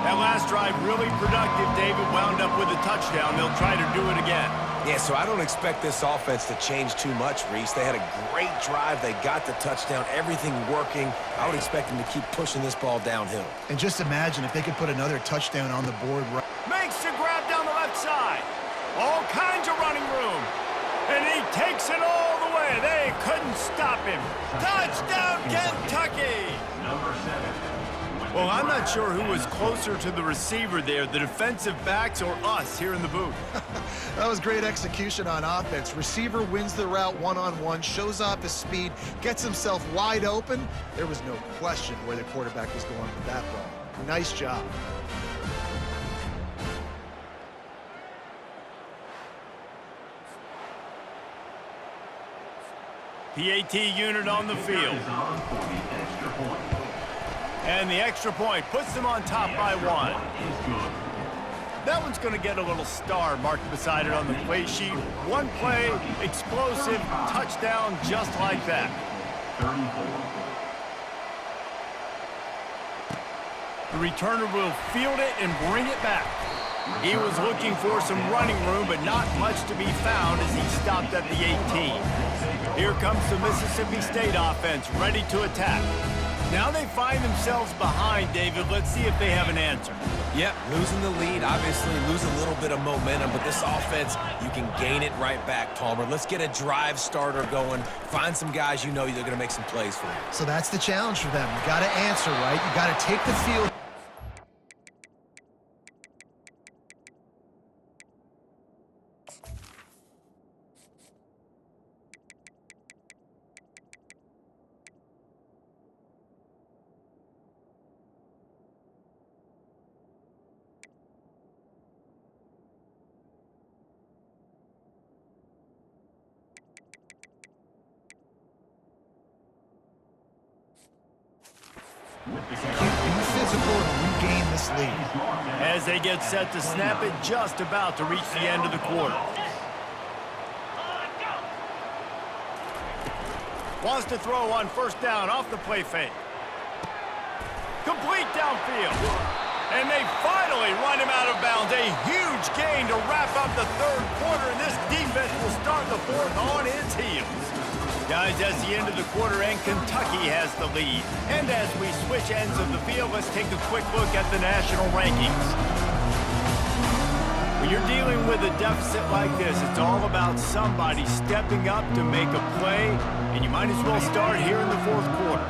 That last drive really productive. David wound up with a touchdown. They'll try to do it again. Yeah, so I don't expect this offense to change too much, Reese. They had a great drive. They got the touchdown. Everything working. I would expect them to keep pushing this ball downhill. And just imagine if they could put another touchdown on the board. Makes the grab down the left side. All kinds of running room. And he takes it all the way. They couldn't stop him. Touchdown, Kentucky! Number 7. Well, I'm not sure who was closer to the receiver there, the defensive backs or us here in the booth. That was great execution on offense. Receiver wins the route one-on-one, shows off his speed, gets himself wide open. There was no question where the quarterback was going with that ball. Nice job. PAT unit on the field. And the extra point puts them on top by 1. That one's going to get a little star marked beside it on the play sheet. 1 play, explosive, touchdown just like that. 34. The returner will field it and bring it back. He was looking for some running room, but not much to be found as he stopped at the 18. Here comes the Mississippi State offense, ready to attack. Now they find themselves behind, David. Let's see if they have an answer. Yep, losing the lead, obviously lose a little bit of momentum, but this offense, you can gain it right back, Palmer. Let's get a drive starter going. Find some guys you know they're going to make some plays for you. So that's the challenge for them. You got to answer, right? You got to take the field. Be physical and regain this lead. As they get set to snap it, just about to reach the end of the quarter. Wants to throw on 1st down off the play fake. Complete downfield. And they finally run him out of bounds. A huge gain to wrap up the 3rd quarter, and this defense will start the 4th on its heels. Guys, that's the end of the quarter, and Kentucky has the lead. And as we switch ends of the field, let's take a quick look at the national rankings. When you're dealing with a deficit like this, it's all about somebody stepping up to make a play, and you might as well start here in the 4th quarter.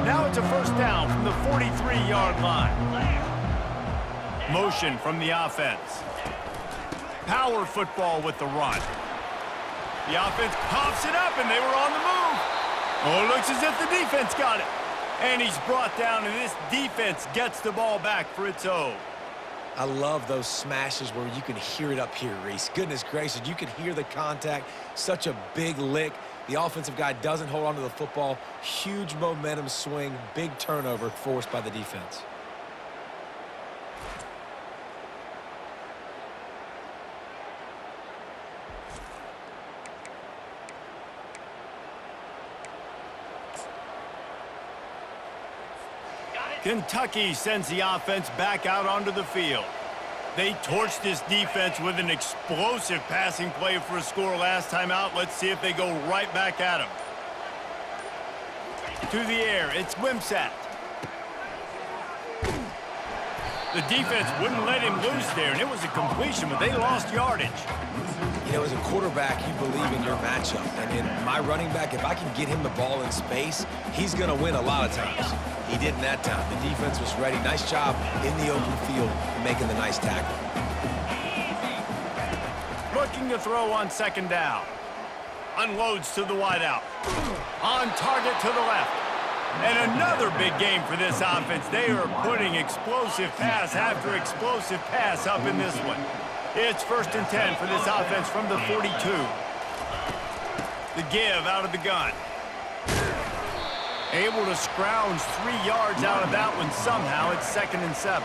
Now it's a 1st down from the 43-yard line. Motion from the offense. Power football with the run. The offense pops it up, and they were on the move. Oh, it looks as if the defense got it. And he's brought down, and this defense gets the ball back for its own. I love those smashes where you can hear it up here, Reese. Goodness gracious, you can hear the contact. Such a big lick. The offensive guy doesn't hold on to the football. Huge momentum swing, big turnover forced by the defense. Kentucky sends the offense back out onto the field. They torched this defense with an explosive passing play for a score last time out. Let's see if they go right back at him. To the air, it's Wimsatt. The defense wouldn't let him loose there, and it was a completion, but they lost yardage. You know, as a quarterback, you believe in your matchup. And in my running back, if I can get him the ball in space, he's going to win a lot of times. He didn't that time. The defense was ready. Nice job in the open field making the nice tackle. Looking to throw on second down. Unloads to the wideout. On target to the left. And another big game for this offense. They are putting explosive pass after explosive pass up in this one. It's 1st and 10 for this offense from the 42. The give out of the gun. Able to scrounge 3 yards out of that one somehow. It's 2nd and 7.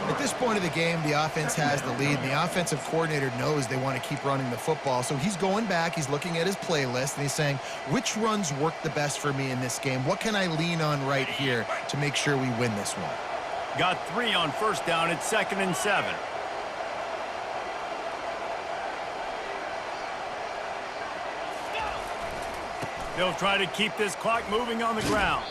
At this point of the game, the offense has the lead, and the offensive coordinator knows they want to keep running the football. So he's going back, he's looking at his playlist, and he's saying, which runs work the best for me in this game? What can I lean on right here to make sure we win this one? Got 3 on 1st down. It's 2nd and 7. They'll try to keep this clock moving on the ground.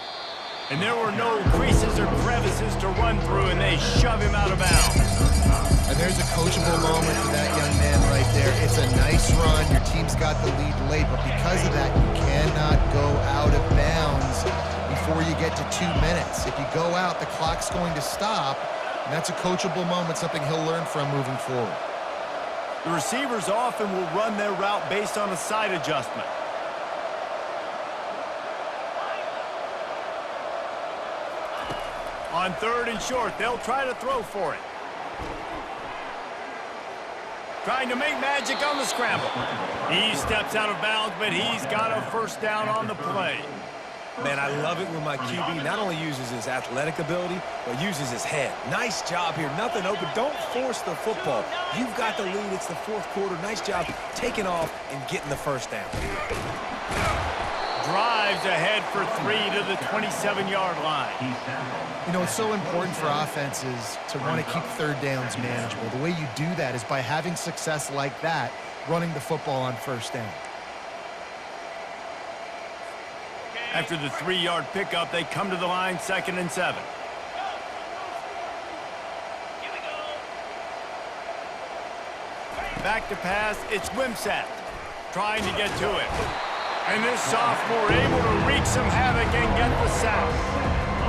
And there were no creases or crevices to run through, and they shove him out of bounds. And there's a coachable moment for that young man right there. It's a nice run. Your team's got the lead late, but because of that, you cannot go out of bounds before you get to 2 minutes. If you go out, the clock's going to stop, and that's a coachable moment, something he'll learn from moving forward. The receivers often will run their route based on a side adjustment. On 3rd and short, they'll try to throw for it. Trying to make magic on the scramble. He steps out of bounds, but he's got a 1st down on the play. Man, I love it when my QB not only uses his athletic ability, but uses his head. Nice job here. Nothing open. Don't force the football. You've got the lead. It's the 4th quarter. Nice job taking off and getting the 1st down. Drives ahead for 3 to the 27-yard line. You know, it's so important for offenses to want to keep 3rd downs manageable. The way you do that is by having success like that, running the football on 1st down. After the 3-yard pickup, they come to the line, 2nd and 7. Back to pass, it's Wimsatt trying to get to it. And this sophomore able to wreak some havoc and get the sack.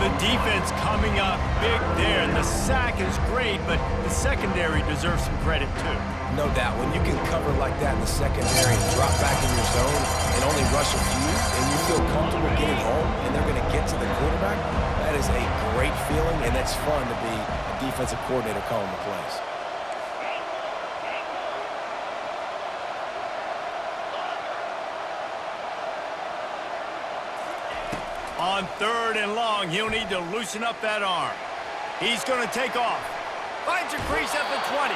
The defense coming up big there, and the sack is great, but the secondary deserves some credit too. No doubt. When you can cover like that in the secondary and drop back in your zone and only rush a few, and you feel comfortable getting home, and they're going to get to the quarterback, that is a great feeling, and it's fun to be a defensive coordinator calling the plays. On 3rd and long, he'll need to loosen up that arm. He's going to take off. Finds a crease at the 20.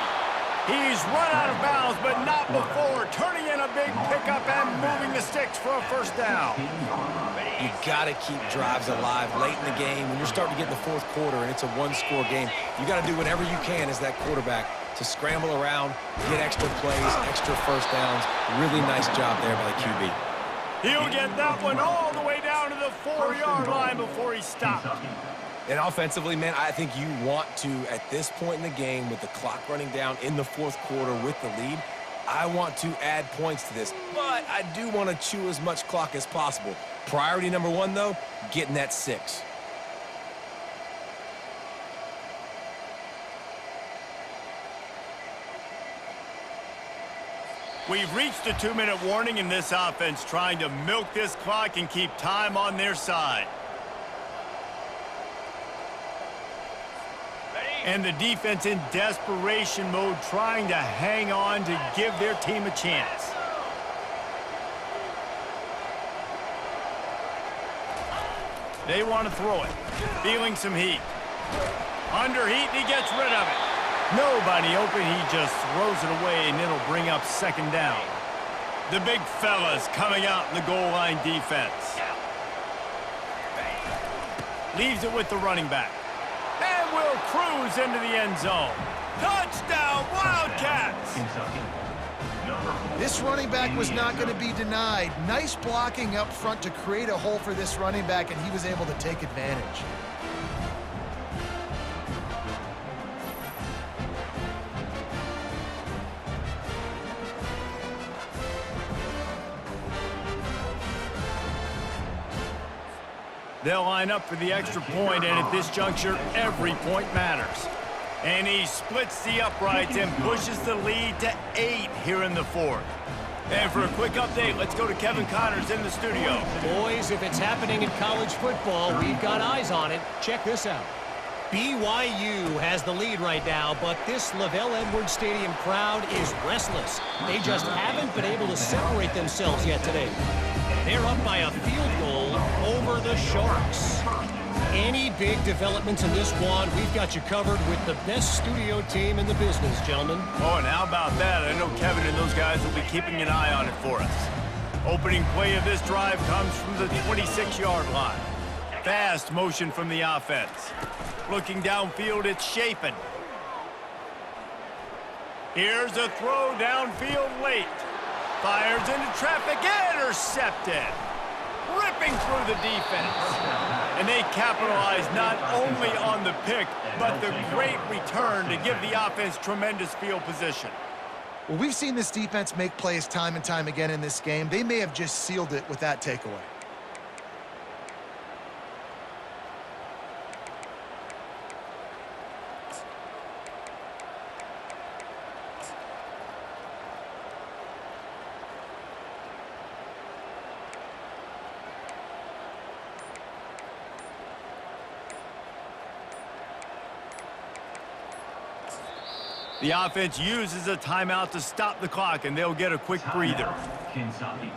He's run out of bounds, but not before turning in a big pickup and moving the sticks for a 1st down. You got to keep drives alive late in the game. When you're starting to get in the 4th quarter and it's a 1-score game, you got to do whatever you can as that quarterback to scramble around, get extra plays, extra 1st downs. Really nice job there by the QB. He'll get that one all the way down to the 4-yard line before he stops. And offensively, man, I think you want to, at this point in the game, with the clock running down in the 4th quarter with the lead, I want to add points to this. But I do want to chew as much clock as possible. Priority number 1, though, getting that 6. We've reached a 2-minute warning in this offense, trying to milk this clock and keep time on their side. And the defense in desperation mode, trying to hang on to give their team a chance. They want to throw it. Feeling some heat. Under heat, and he gets rid of it. Nobody open, he just throws it away, and it'll bring up second down. The big fellas coming out in the goal line defense. Leaves it with the running back. And will cruise into the end zone. Touchdown, Wildcats! This running back was not going to be denied. Nice blocking up front to create a hole for this running back, and he was able to take advantage. They'll line up for the extra point, and at this juncture, every point matters. And he splits the uprights and pushes the lead to 8 here in the fourth. And for a quick update, let's go to Kevin Connors in the studio. Boys, if it's happening in college football, we've got eyes on it. Check this out. BYU has the lead right now, but this LaVell Edwards Stadium crowd is restless. They just haven't been able to separate themselves yet today. They're up by a field goal over the Sharks. Any big developments in this one, we've got you covered with the best studio team in the business, gentlemen. Oh, and how about that? I know Kevin and those guys will be keeping an eye on it for us. Opening play of this drive comes from the 26-yard line. Fast motion from the offense. Looking downfield, it's Shapen. Here's a throw downfield late. Fires into traffic, intercepted. Ripping through the defense. And they capitalize not only on the pick, but the great return to give the offense tremendous field position. Well, we've seen this defense make plays time and time again in this game. They may have just sealed it with that takeaway. The offense uses a timeout to stop the clock, and they'll get a quick breather. Kentucky.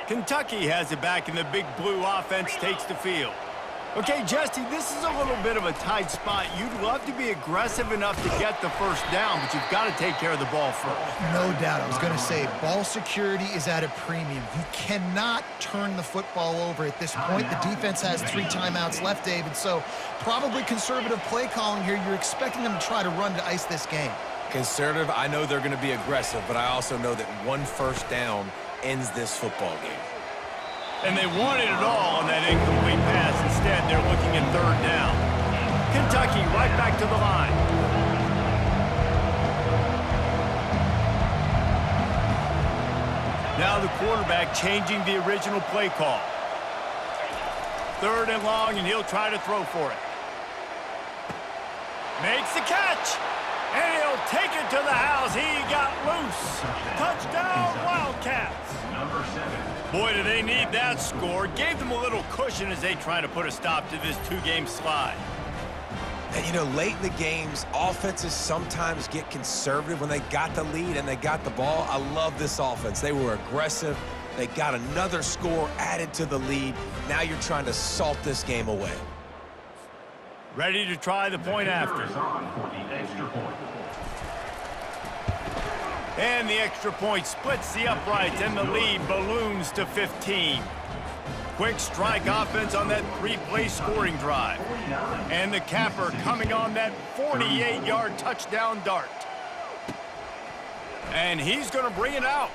Kentucky has it back, and the big blue offense takes the field. Okay, Jesse, this is a little bit of a tight spot. You'd love to be aggressive enough to get the first down, but you've got to take care of the ball first. No doubt. I was going to say, ball security is at a premium. You cannot turn the football over at this point. The defense has 3 timeouts left, David, so probably conservative play calling here. You're expecting them to try to run to ice this game. Conservative, I know they're going to be aggressive, but I also know that 1 first down ends this football game. And they wanted it all on that incomplete pass. Instead, they're looking at 3rd down. Kentucky right back to the line. Now the quarterback changing the original play call. 3rd and long, and he'll try to throw for it. Makes the catch. And he'll take it to the house. He got loose. Touchdown, Wildcats. Number 7. Boy, do they need that score. Gave them a little cushion as they try to put a stop to this 2-game slide. And, you know, late in the games, offenses sometimes get conservative when they got the lead and they got the ball. I love this offense. They were aggressive. They got another score added to the lead. Now you're trying to salt this game away. Ready to try the point after. Is on for the extra point. And the extra point splits the uprights, and the lead balloons to 15. Quick strike offense on that 3-play scoring drive. And the capper coming on that 48-yard touchdown dart. And he's going to bring it out.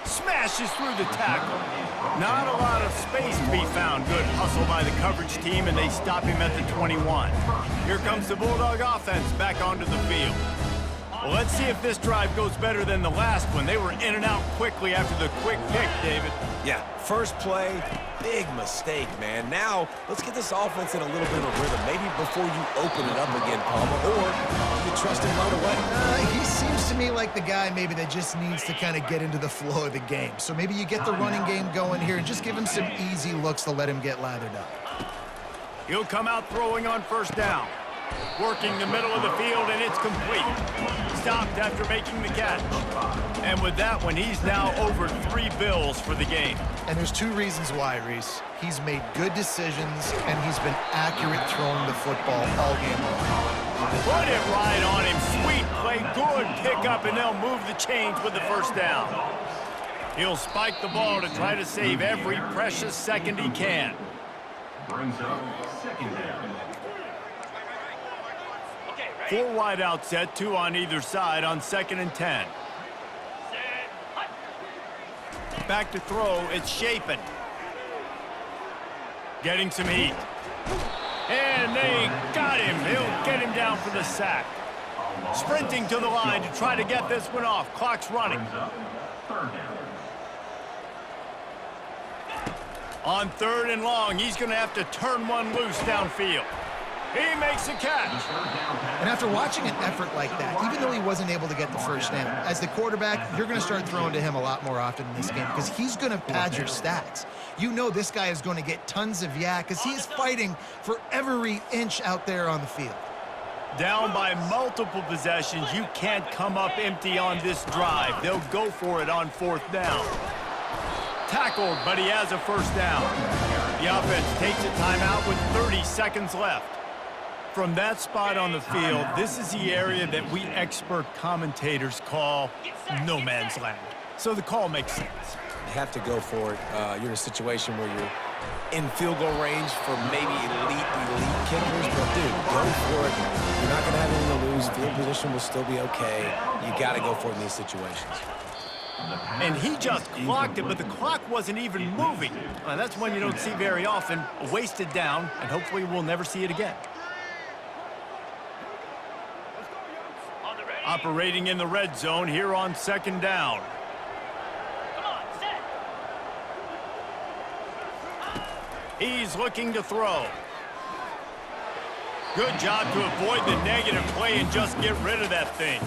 Smashes through the tackle. Not a lot of space to be found. Good hustle by the coverage team, and they stop him at the 21. Here comes the Bulldog offense back onto the field. Well, let's see if this drive goes better than the last one. They were in and out quickly after the quick pick, David. Yeah, first play, big mistake, man. Now, let's get this offense in a little bit of a rhythm. Maybe before you open it up again, Palmer, or you trust him right away. He seems to me like the guy maybe that just needs to kind of get into the flow of the game. So maybe you get the running game going here and just give him some easy looks to let him get lathered up. He'll come out throwing on first down. Working the middle of the field, and it's complete. Stopped after making the catch. And with that one, he's now over 3 bills for the game. And there's 2 reasons why, Reese. He's made good decisions, and he's been accurate throwing the football all game long. Put it right on him. Sweet play, good pickup, and they'll move the chains with the first down. He'll spike the ball to try to save every precious second he can. Brings up second down. 4 wide out set, 2 on either side on 2nd and 10. Back to throw, it's Shapen. Getting some heat. And they got him. He'll get him down for the sack. Sprinting to the line to try to get this one off. Clock's running. Brings up third down. On 3rd and long, he's going to have to turn one loose downfield. He makes a catch. And after watching an effort like that, even though he wasn't able to get the first down, as the quarterback, you're going to start throwing to him a lot more often in this game because he's going to pad your stats. You know this guy is going to get tons of yak because he is fighting for every inch out there on the field. Down by multiple possessions, you can't come up empty on this drive. They'll go for it on 4th down. Tackled, but he has a first down. The offense takes a timeout with 30 seconds left. From that spot on the field, this is the area that we expert commentators call no man's land. So the call makes sense. You have to go for it. You're in a situation where you're in field goal range for maybe elite kickers, but dude, go for it. You're not going to have anything to lose. Field position will still be okay. You got to go for it in these situations. And he just clocked it, but the clock wasn't even moving. That's one you don't see very often. A wasted down, and hopefully we'll never see it again. Operating in the red zone here on 2nd down. He's looking to throw. Good job to avoid the negative play and just get rid of that thing.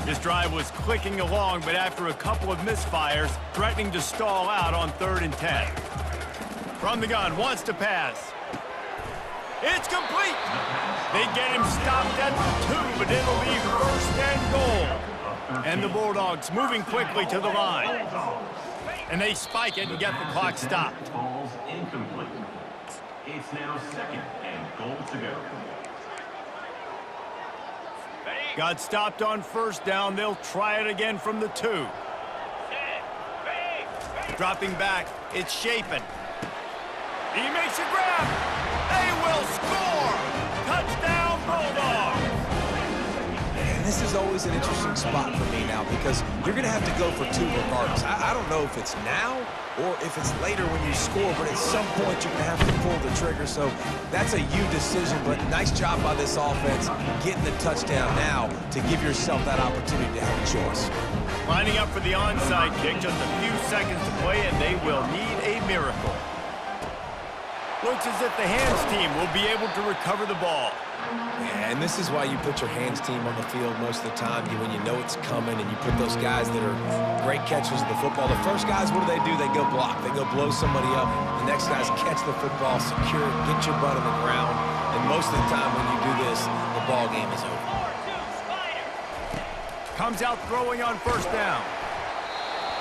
This drive was clicking along, but after a couple of misfires, threatening to stall out on 3rd and 10. From the gun, wants to pass. It's complete. They get him stopped at the 2, but it'll be 1st and goal. And the Bulldogs moving quickly to the line. And they spike it and get the clock stopped. Ball's incomplete. It's now 2nd and goal to go. Got stopped on 1st down. They'll try it again from the 2. Dropping back, it's Shapen. He makes a grab. They will score! Touchdown, Bulldogs! And this is always an interesting spot for me now because you're going to have to go for 2 regardless. I don't know if it's now or if it's later when you score, but at some point you're going to have to pull the trigger. So that's a you decision, but nice job by this offense getting the touchdown now to give yourself that opportunity to have a choice. Lining up for the onside kick, just a few seconds to play, and they will need a miracle. Looks as if the hands team will be able to recover the ball. Yeah, and this is why you put your hands team on the field most of the time when you know it's coming, and you put those guys that are great catchers of the football. The first guys, what do? They go block. They go blow somebody up. The next guys catch the football, secure it, get your butt on the ground. And most of the time when you do this, the ball game is over. Comes out throwing on 1st down.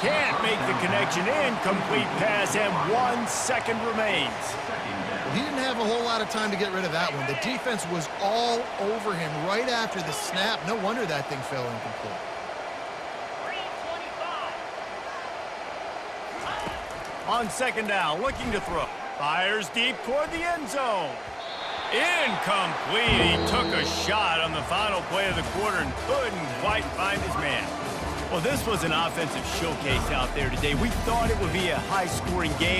Can't make the connection. Incomplete pass, and 1 second remains. He didn't have a whole lot of time to get rid of that one. The defense was all over him right after the snap. No wonder that thing fell incomplete. On 2nd down, looking to throw. Fires deep toward the end zone. Incomplete. He took a shot on the final play of the quarter and couldn't quite find his man. Well, this was an offensive showcase out there today. We thought it would be a high-scoring game.